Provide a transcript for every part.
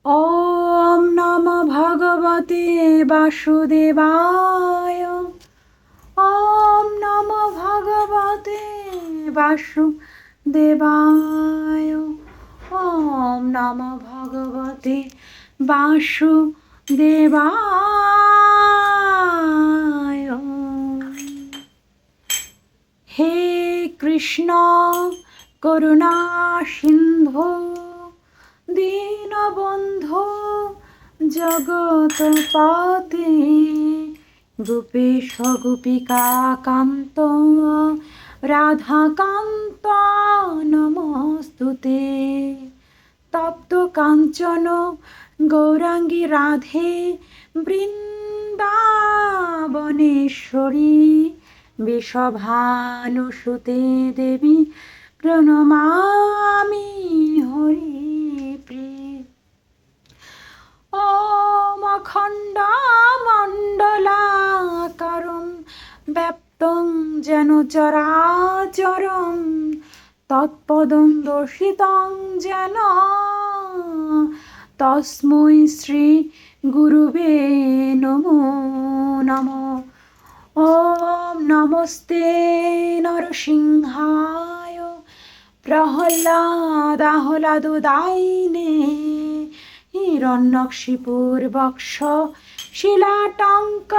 ॐ नमो भगवते वासुदेवाय। ॐ नमो भगवते वासुदेवाय। ॐ नमो भगवते वासुदेवाय। हे कृष्ण करुणा सिन्धु दीनबन्धो जगत्पते गोपेश गोपिकान्त राधाकान्त नमोस्तुते। तप्त काञ्चन गौरांगी राधे वृन्दावनेश्वरी वृषभानुसुते देवी प्रणमामि हरिप्रिये। ॐ अखण्डमण्डलाकारं व्याप्तं येन चराचरं तत्पदं दर्शितं येन तस्मै श्री गुरुवे नमो नमः। ॐ नमस्ते नरसिंहाय प्रह्लादाहलादुदायिने हिरण्यकशिपुर्वक्ष শিলাটঙ্কনখালয়ে।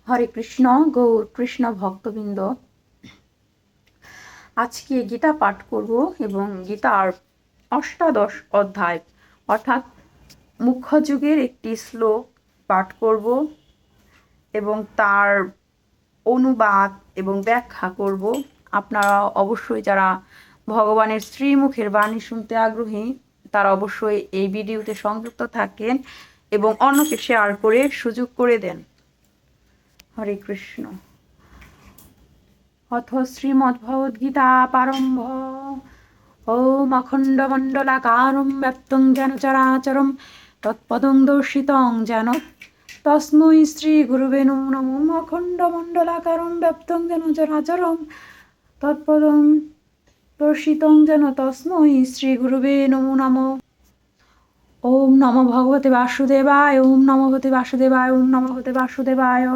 হরে কৃষ্ণ। গৌর কৃষ্ণ ভক্তবৃন্দ, আজকে গীতা পাঠ করব এবং গীতার অষ্টাদশ অধ্যায় অর্থাৎ মুখ্য যুগের একটি শ্লোক পাঠ করব এবং তার অনুবাদ এবং ব্যাখ্যা করব। আপনারা অবশ্যই যারা ভগবানের শ্রীমুখের বাণী শুনতে আগ্রহী তারা অবশ্যই এই ভিডিওতে সংযুক্ত থাকেন এবং অন্যকে শেয়ার করে সুযোগ করে দেন। হরে কৃষ্ণ। অথ শ্রীমদ্ভগবদ্গীতা প্রারম্ভ। ওম অখণ্ডমণ্ডলাকারं ব্যাপ্तं যেন চরাচরं তৎপদং দর্শিतं যেন তস্मै শ্রী গুরুবে নমঃ। অখণ্ডমণ্ডলাকারं ব্যাপ্तं যেন চরাচরं তৎপদং দর্শিतं যেন তস্मै শ্রী গুরুবে নমঃ। ওম নমো ভগবতে বাসুদেবায়। ওম নমো ভগবতে বাসুদেবায়। ওম নমো ভগবতে বাসুদেবায়।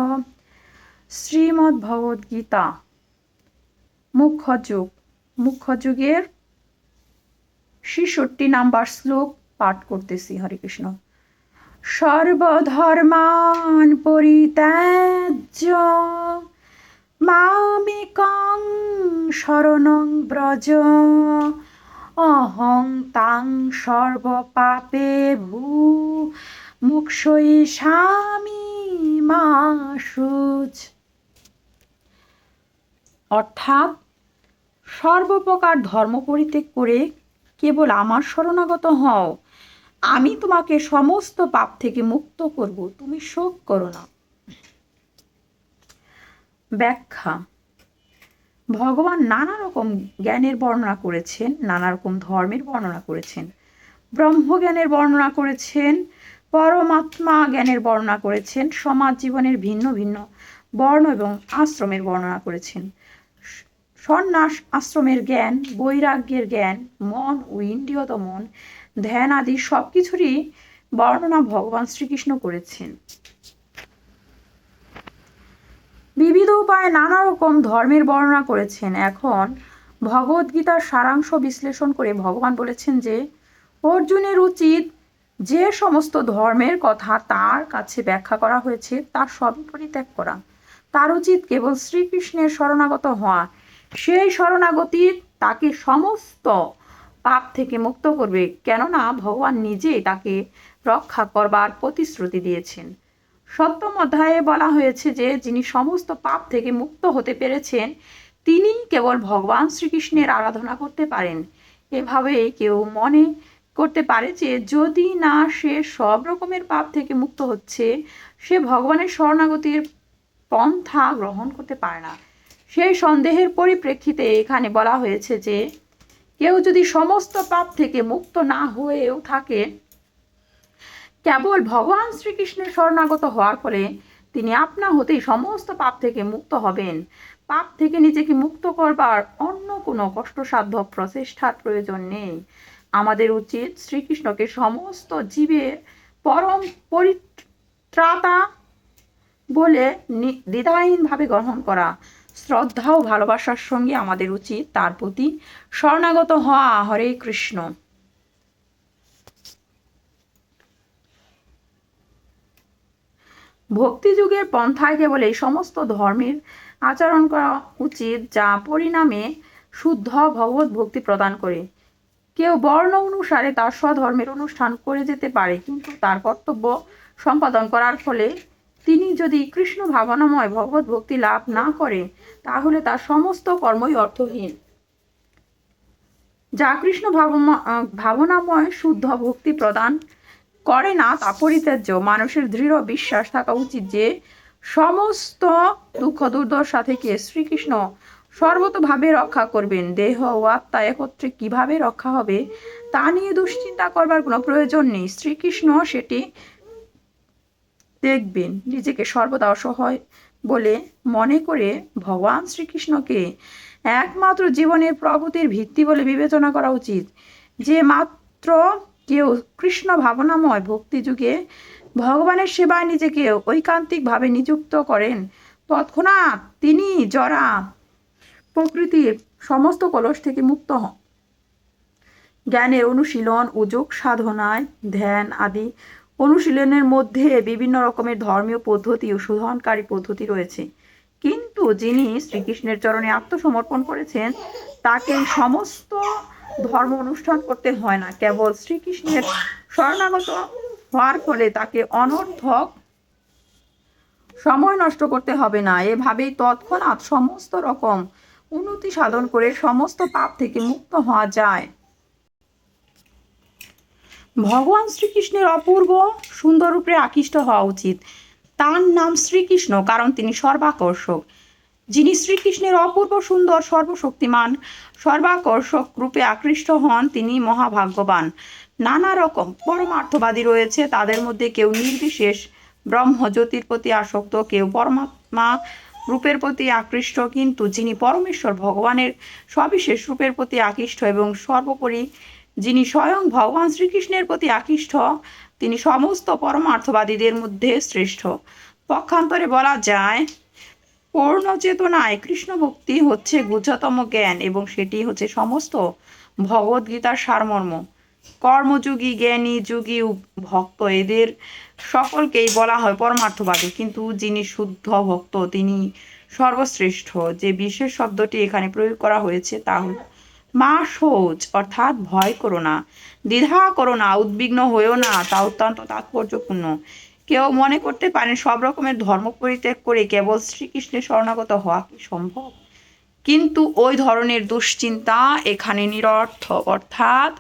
শ্রীমদ্ ভগবদ্গীতা মুখ্য যুগের ৬৬ নাম্বার শ্লোক পাঠ করতেছি। হরে কৃষ্ণ। সর্বধর্মান পরিত্যাজ্য মামেকং শরণং ব্রজ অহং তাং সর্বপাপেভ্যো মোক্ষয়িষ্যামি মা শুচ। অর্থাৎ সর্বপ্রকার ধর্ম পরিত্যাগ করে কেবল আমার শরণাগত হও, আমি তোমাকে সমস্ত পাপ থেকে মুক্ত করব, তুমি শোক করো না। ব্যাখ্যা। ভগবান নানা রকম জ্ঞানের বর্ণনা করেছেন, নানা রকম ধর্মের বর্ণনা করেছেন। ব্রহ্মজ্ঞানের বর্ণনা করেছেন, পরমাত্মা জ্ঞানের বর্ণনা করেছেন, সমাজ জীবনের ভিন্ন ভিন্ন বর্ণ এবং আশ্রমের বর্ণনা করেছেন। সন্ন্যাস আশ্রমের জ্ঞান, বৈরাগ্যের জ্ঞান, মন ও ইন্দ্রিয় দমন, ধ্যান আদি সব কিছুরই বর্ণনা ভগবান শ্রীকৃষ্ণ করেছেন। বিবিধ উপায়ে নানা রকম ধর্মের বর্ণনা করেছেন। এখন ভগবদ্গীতার সারাংশ বিশ্লেষণ করে ভগবান বলেছেন যে অর্জুনের উচিত যে সমস্ত ধর্মের কথা তার কাছে ব্যাখ্যা করা হয়েছে তার সবই পরিত্যাগ করা। তার উচিত কেবল শ্রীকৃষ্ণের শরণাগত হওয়া। সেই শরণাগতি তাকে সমস্ত পাপ থেকে মুক্ত করবে, কেননা ভগবান নিজেই তাকে রক্ষা করবার প্রতিশ্রুতি দিয়েছেন। সপ্তম অধ্যায়ে বলা হয়েছে যে যিনি সমস্ত পাপ থেকে মুক্ত হতে পেরেছেন তিনি কেবল ভগবান শ্রীকৃষ্ণের আরাধনা করতে পারেন। এভাবে কেউ মনে করতে পারে যে যদি না সে সব রকমের পাপ থেকে মুক্ত হচ্ছে সে ভগবানের শরণাগতির পন্থা গ্রহণ করতে পারে না। সেই সন্দেহের পরিপ্রেক্ষিতে এখানে বলা হয়েছে যে কেউ যদি সমস্ত পাপ থেকে মুক্ত না হয়েও থাকে, কেবল ভগবান শ্রীকৃষ্ণের শরণাগত হওয়ার ফলে তিনি আপনা হতেই সমস্ত পাপ থেকে মুক্ত হবেন। পাপ থেকে নিজেকে মুক্ত করবার অন্য কোনো কষ্টসাধ্য প্রচেষ্টার প্রয়োজন নেই। আমাদের উচিত শ্রীকৃষ্ণকে সমস্ত জীবের পরম পরিত্রাতা বলে দ্বিধাহীনভাবে গ্রহণ করা। শ্রদ্ধা ও ভালোবাসার সঙ্গে আমাদের উচিত তার প্রতি শরণাগত হওয়া। হরে কৃষ্ণ। ভক্তিযুগের পন্থায় কেবল এই সমস্ত ধর্মের আচরণ করা উচিত যা পরিণামে শুদ্ধ ভগবত ভক্তি প্রদান করে। কেউ বর্ণ অনুসারে তার স্বধর্মের অনুষ্ঠান করে যেতে পারে, কিন্তু তার কর্তব্য সম্পাদন করার ফলে তিনি যদি কৃষ্ণ ভাবনাময় ভগবত ভক্তি লাভ না করে, তাহলে তার সমস্ত কর্মই অর্থহীন। যা কৃষ্ণ ভাবনাময় শুদ্ধ ভক্তি প্রদান করে না তা পরিত্যাজ্য। মানুষের দৃঢ় বিশ্বাস থাকা উচিত যে সমস্ত দুঃখ দুর্দশা থেকে শ্রীকৃষ্ণ সর্বতোভাবে রক্ষা করবেন। দেহ ও আত্মা একত্রে কিভাবে রক্ষা হবে তা নিয়ে দুশ্চিন্তা করবার কোনো প্রয়োজন নেই। শ্রীকৃষ্ণ সেটি দেখবেন। নিজেকে সর্বদা অসহায় বলে মনে করে ভগবান শ্রীকৃষ্ণকে একমাত্র জীবনের প্রগতির ভিত্তি বলে বিবেচনা করা উচিত। যে মাত্র কেউ কৃষ্ণ ভাবনাময় ভক্তিযুগে ভগবানের সেবায় নিজেকে ঐকান্তিকভাবে নিযুক্ত করেন, তৎক্ষণাৎ তিনি জরা প্রকৃতির সমস্ত কলস থেকে মুক্ত হন। জ্ঞানের অনুশীলন ও যোগ সাধনায় ধ্যান আদি অনুশীলনের মধ্যে বিভিন্ন রকমের ধর্মীয় পদ্ধতি ও শোধনকারী পদ্ধতি রয়েছে, কিন্তু যিনি শ্রীকৃষ্ণের চরণে আত্মসমর্পণ করেছেন তাকে সমস্ত ধর্ম অনুষ্ঠান করতে হয় না। কেবল শ্রীকৃষ্ণের শরণাগত হওয়ার ফলে তাকে অনর্থক সময় নষ্ট করতে হবে না। এভাবেই তৎক্ষণাৎ সমস্ত রকম উন্নতি সাধন করে সমস্ত পাপ থেকে মুক্ত হওয়া যায়। ভগবান শ্রীকৃষ্ণের অপূর্ব সুন্দর রূপে আকৃষ্ট হওয়া উচিত। তার নাম শ্রীকৃষ্ণ কারণ তিনি সর্বাকর্ষক। যিনি শ্রীকৃষ্ণের অপূর্ব সুন্দর সর্বশক্তিমান সর্বাকর্ষক রূপে আকৃষ্ট হন তিনি মহাভাগ্যবান। নানা রকম পরমার্থবাদী রয়েছে, তাদের মধ্যে কেউ নির্বিশেষ ব্রহ্মজ্যোতির প্রতি আসক্ত, কেউ পরমাত্মা রূপের প্রতি আকৃষ্ট, কিন্তু যিনি পরমেশ্বর ভগবানের সবিশেষ রূপের প্রতি আকৃষ্ট এবং সর্বোপরি যিনি স্বয়ং ভগবান শ্রীকৃষ্ণের প্রতি আকৃষ্ট, তিনি সমস্ত পরমার্থবাদীদের মধ্যে শ্রেষ্ঠ। পক্ষান্তরে বলা যায়, পূর্ণ চেতনায় কৃষ্ণ ভক্তি হচ্ছে গুহ্যতম জ্ঞান এবং সেটি হচ্ছে সমস্ত ভগবদ গীতার সারমর্ম। কর্মযোগী, জ্ঞানী, যোগী, ভক্ত এদের সকলকেই বলা হয় পরমার্থবাদী, কিন্তু যিনি শুদ্ধ ভক্ত তিনি সর্বশ্রেষ্ঠ। যে বিশেষ শব্দটি এখানে প্রয়োগ করা হয়েছে তা হল মা সৌচ, অর্থাৎ ভয় করো না, দ্বিধা করো না, উদ্বিগ্ন হয়েও না। তা অত্যন্ত তাৎপর্যপূর্ণ। কেউ মনে করতে পারেন সব রকমের ধর্ম পরিত্যাগ করে কেবল শ্রীকৃষ্ণের শরণাগত হওয়া কি সম্ভব, কিন্তু ওই ধরনের দুশ্চিন্তা এখানে নিরর্থক। অর্থাৎ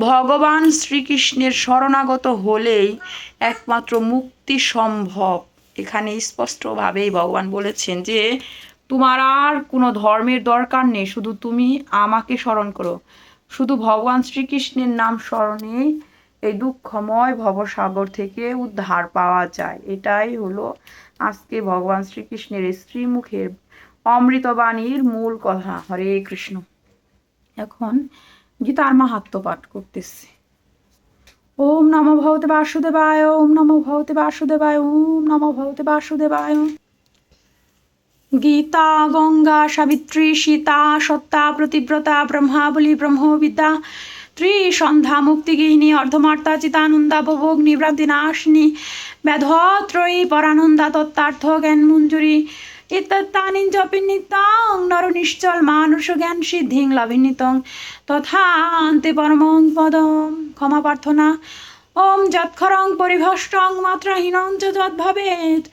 ভগবান শ্রীকৃষ্ণের শরণাগত হলেই একমাত্র মুক্তি সম্ভব। এখানে স্পষ্টভাবেই ভগবান বলেছেন যে তোমার আর কোনো ধর্মের দরকার নেই, শুধু তুমি আমাকে স্মরণ করো। শুধু ভগবান শ্রীকৃষ্ণের নাম স্মরণেই এই দুঃখময় ভবসাগর থেকে উদ্ধার পাওয়া যায়। এটাই হলো আজকে ভগবান শ্রীকৃষ্ণের শ্রীমুখের অমৃতবাণীর মূল কথা। হরে কৃষ্ণ। এখন গীতার মাহাত্ম্য পাঠ করতেছি। ওম নমো ভগবতে বাসুদেবায়, ওম নমো ভগবতে বাসুদেবায়, ওম নমো ভগবতে বাসুদেবায়। গীতা গঙ্গা সাবিত্রী সীতা সত্তা প্রতিব্রতা ব্রহ্মাবলী ব্রহ্মবিদ্যা ত্রিসন্ধ্যা মুক্তিগিহিনী অর্ধমার্তা চিতানন্দা ভোগ্নি ভ্রান্তিনাশিনী মেধত্রয়ী পরানন্দা তত্ত্বার্থ জ্ঞান মঞ্জুরি ইত্যাত্তানি জপি নিত্যং নর নিশ্চল মানুষ জ্ঞান সিদ্ধিং লাভিনিতং তথান্তে পরমং পদম। ক্ষমা প্রার্থনা। ওম যৎক্ষরং পরিভষ্টং মাত্রাহীনং চ যদ্ভবেৎ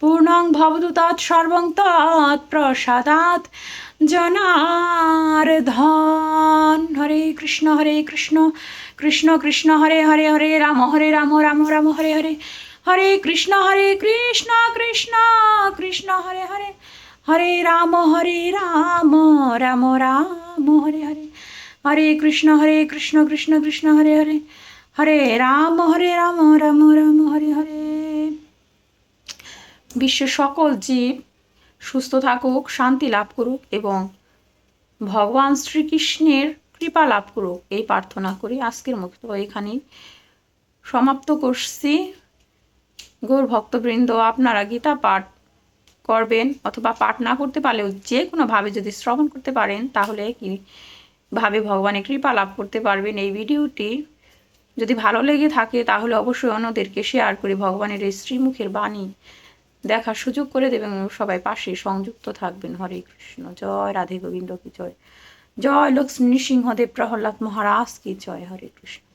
পূর্ণং ভবতু তৎসর্বং তৎপ্রসাদাৎ জনার্দন। হরে কৃষ্ণ কৃষ্ণ কৃষ্ণ হরে হরে, হরে রাম রাম রাম হরে হরে, হরে কৃষ্ণ কৃষ্ণ কৃষ্ণ হরে হরে, হরে রাম রাম রাম হরে হরে, হরে কৃষ্ণ কৃষ্ণ কৃষ্ণ হরে হরে, হরে রাম রাম রাম হরে হরে। বিশ্বের সকল জীব সুস্থ থাকুক, শান্তি লাভ করুক এবং ভগবান শ্রীকৃষ্ণের কৃপা লাভ করুক, এই প্রার্থনা করি। আজকের মতো এখানেই সমাপ্ত করছি। গৌর ভক্তবৃন্দ, আপনারা গীতা পাঠ করবেন অথবা পাঠ না করতে পারলেও যে কোনোভাবে যদি শ্রবণ করতে পারেন তাহলে কীভাবে ভগবানের কৃপা লাভ করতে পারবেন। এই ভিডিওটি যদি ভালো লেগে থাকে তাহলে অবশ্যই অন্যদেরকে শেয়ার করে ভগবানের এই শ্রীমুখের বাণী দেখার সুযোগ করে দেবেন। সবাই পাশে সংযুক্ত থাকবেন। হরে কৃষ্ণ। জয় রাধে গোবিন্দ কি জয়। জয় লক্ষ্মী নৃসিংহদেব প্রহ্লাদ মহারাজ কি জয়। হরে কৃষ্ণ।